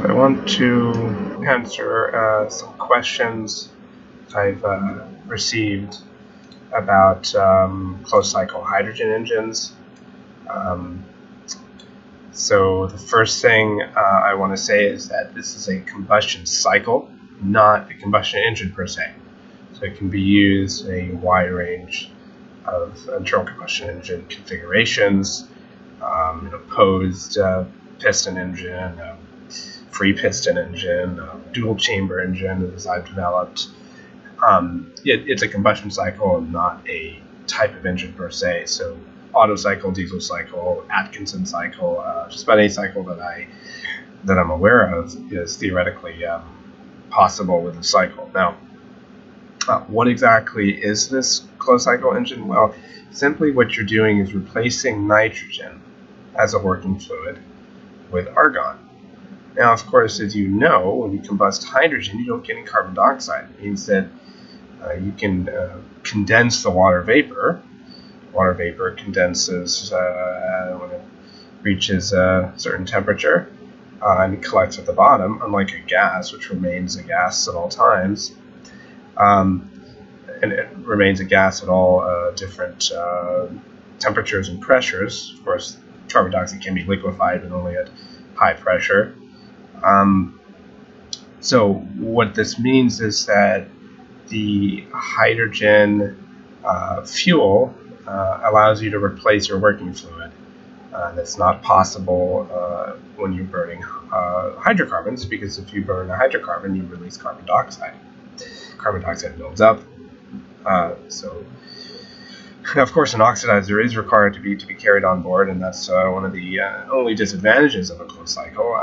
I want to answer some questions I've received about closed cycle hydrogen engines. So the first thing I want to say is that this is a combustion cycle, not a combustion engine per se. So it can be used in a wide range of internal combustion engine configurations, an opposed piston engine, free piston engine, dual chamber engine, as I've developed. It's a combustion cycle and not a type of engine per se. So Otto cycle, diesel cycle, Atkinson cycle, just about any cycle that I'm aware of is theoretically possible with a cycle. Now, what exactly is this closed cycle engine? Well, simply what you're doing is replacing nitrogen as a working fluid with argon. Now, of course, as you know, when you combust hydrogen, you don't get any carbon dioxide. It means that you can condense the water vapor. Water vapor condenses when it reaches a certain temperature and it collects at the bottom, unlike a gas, which remains a gas at all times. And it remains a gas at all different temperatures and pressures. Of course, carbon dioxide can be liquefied, but only at high pressure. So what this means is that the hydrogen fuel allows you to replace your working fluid. That's not possible when you're burning hydrocarbons, because if you burn a hydrocarbon, you release carbon dioxide. Carbon dioxide builds up. So, of course, an oxidizer is required to be carried on board, and that's one of the only disadvantages of a closed cycle.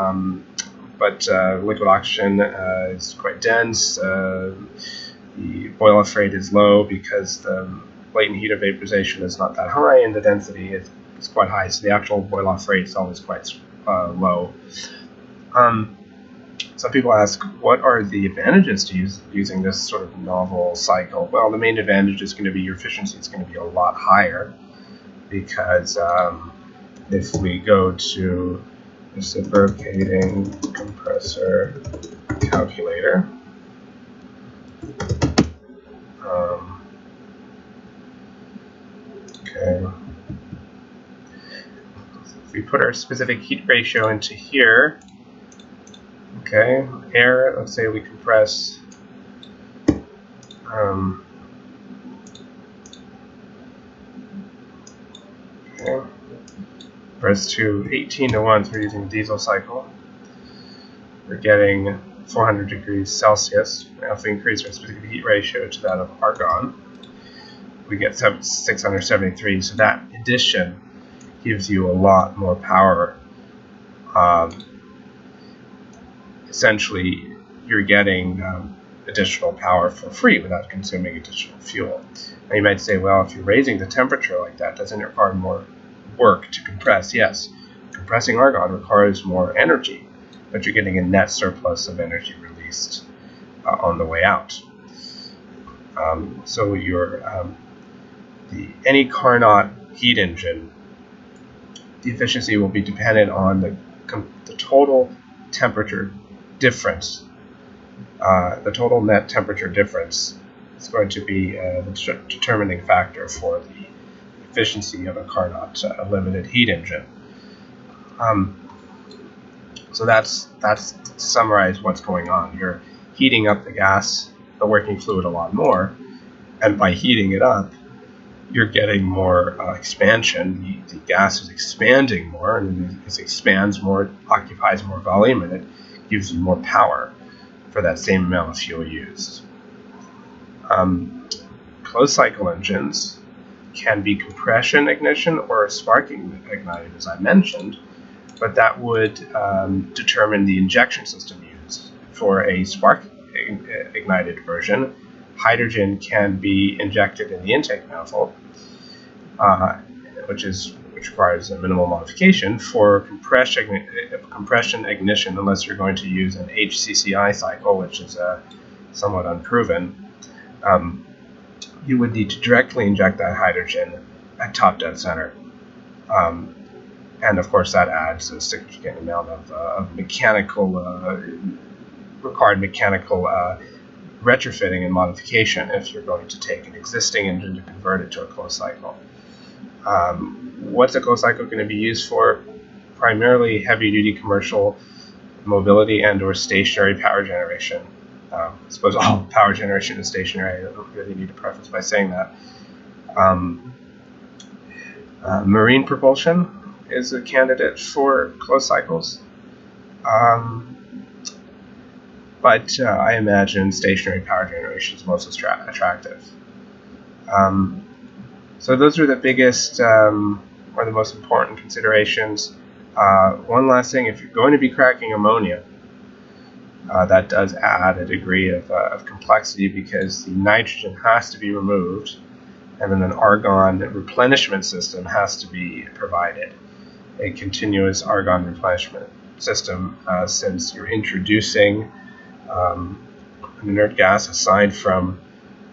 But liquid oxygen is quite dense. The boil-off rate is low because the latent heat of vaporization is not that high, and the density is quite high, so the actual boil-off rate is always quite low. Some people ask, what are the advantages to using this sort of novel cycle? Well, the main advantage is going to be your efficiency is going to be a lot higher, because if we go to reciprocating compressor calculator, okay, if we put our specific heat ratio into here, okay, air, let's say we compress okay, compress to 18:1, so we're using a diesel cycle. We're getting 400 degrees Celsius. Now if we increase our specific heat ratio to that of argon, we get 673. So that addition gives you a lot more power. Essentially, you're getting additional power for free without consuming additional fuel. Now you might say, well, if you're raising the temperature like that, doesn't it require more work to compress? Yes, compressing argon requires more energy, but you're getting a net surplus of energy released on the way out. So any Carnot heat engine, the efficiency will be dependent on the total temperature difference. The total net temperature difference is going to be the determining factor for the efficiency of a Carnot limited heat engine. So that's to summarize what's going on. You're heating up the gas, the working fluid, a lot more, and by heating it up, you're getting more expansion. The gas is expanding more, and as it expands more, it occupies more volume, and it gives you more power for that same amount of fuel used. Closed cycle engines can be compression ignition or sparking ignited, as I mentioned, but that would determine the injection system used. For a spark ignited version, hydrogen can be injected in the intake manifold, which requires a minimal modification. For compression ignition, unless you're going to use an HCCI cycle, which is somewhat unproven, you would need to directly inject that hydrogen at top dead center. and of course that adds a significant amount of required mechanical retrofitting and modification if you're going to take an existing engine to convert it to a closed cycle. What's a closed cycle going to be used for? Primarily heavy-duty commercial mobility and or stationary power generation. I suppose all power generation is stationary. I don't really need to preface by saying that. Marine propulsion is a candidate for closed cycles. But I imagine stationary power generation is most attractive. So those are the biggest or the most important considerations. One last thing, if you're going to be cracking ammonia, that does add a degree of complexity because the nitrogen has to be removed and then an argon replenishment system has to be provided. A continuous argon replenishment system, since you're introducing an inert gas aside from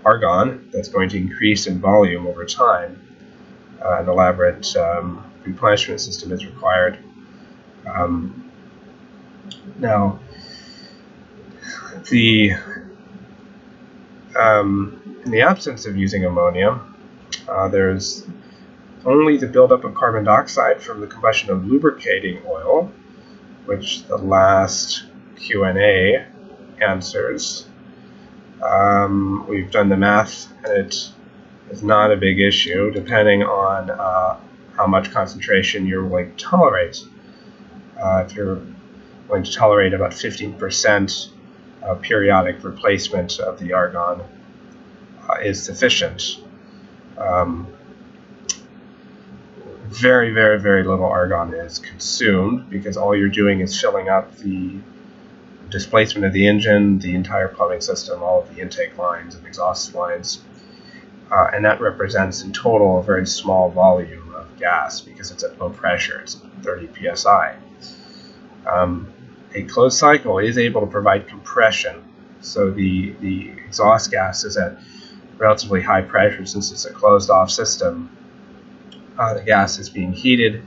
argon that's going to increase in volume over time. An elaborate replenishment system is required. Now, in the absence of using ammonia, there's only the buildup of carbon dioxide from the combustion of lubricating oil, which the last Q&A answers. We've done the math, and it is not a big issue, depending on how much concentration you're willing to tolerate. If you're willing to tolerate about 15% periodic replacement of the argon is sufficient. Very, very, very little argon is consumed because all you're doing is filling up the displacement of the engine, the entire plumbing system, all of the intake lines and exhaust lines, and that represents in total a very small volume of gas because it's at low pressure. It's 30 psi. A closed cycle is able to provide compression, so the exhaust gas is at relatively high pressure since it's a closed-off system. The gas is being heated,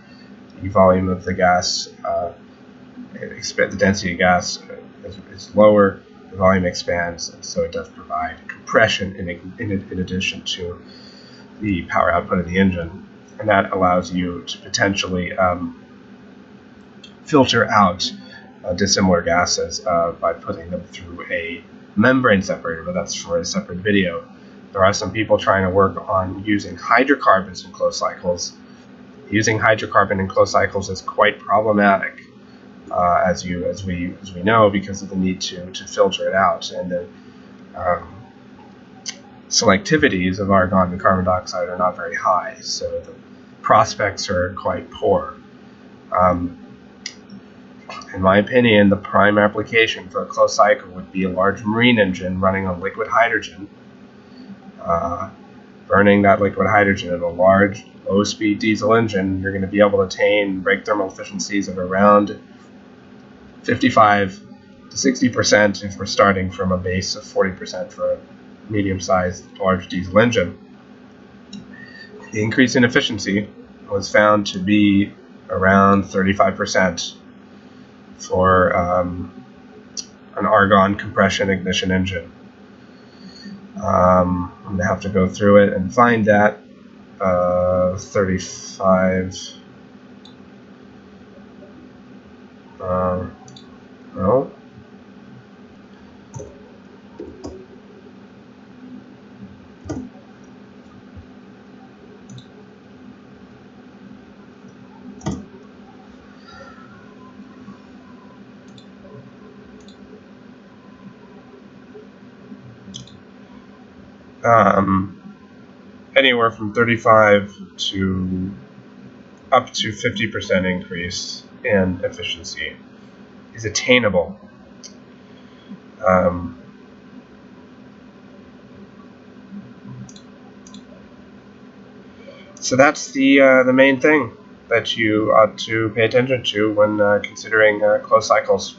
the volume of the gas, the density of gas is lower, the volume expands, and so it does provide compression in addition to the power output of the engine. And that allows you to potentially filter out dissimilar gases by putting them through a membrane separator, but that's for a separate video. There are some people trying to work on using hydrocarbons in closed cycles. Using hydrocarbon in closed cycles is quite problematic, as we know, because of the need to filter it out, and the selectivities of argon and carbon dioxide are not very high, so the prospects are quite poor. In my opinion, the prime application for a closed cycle would be a large marine engine running on liquid hydrogen. Burning that liquid hydrogen in a large, low-speed diesel engine, you're going to be able to attain brake thermal efficiencies of around 55 to 60% if we're starting from a base of 40% for a medium-sized large diesel engine. The increase in efficiency was found to be around 35% for an argon compression ignition engine. I'm going to have to go through it and find that 35. No. Anywhere from 35 to up to 50% increase in efficiency is attainable. So that's the main thing that you ought to pay attention to when considering closed cycles.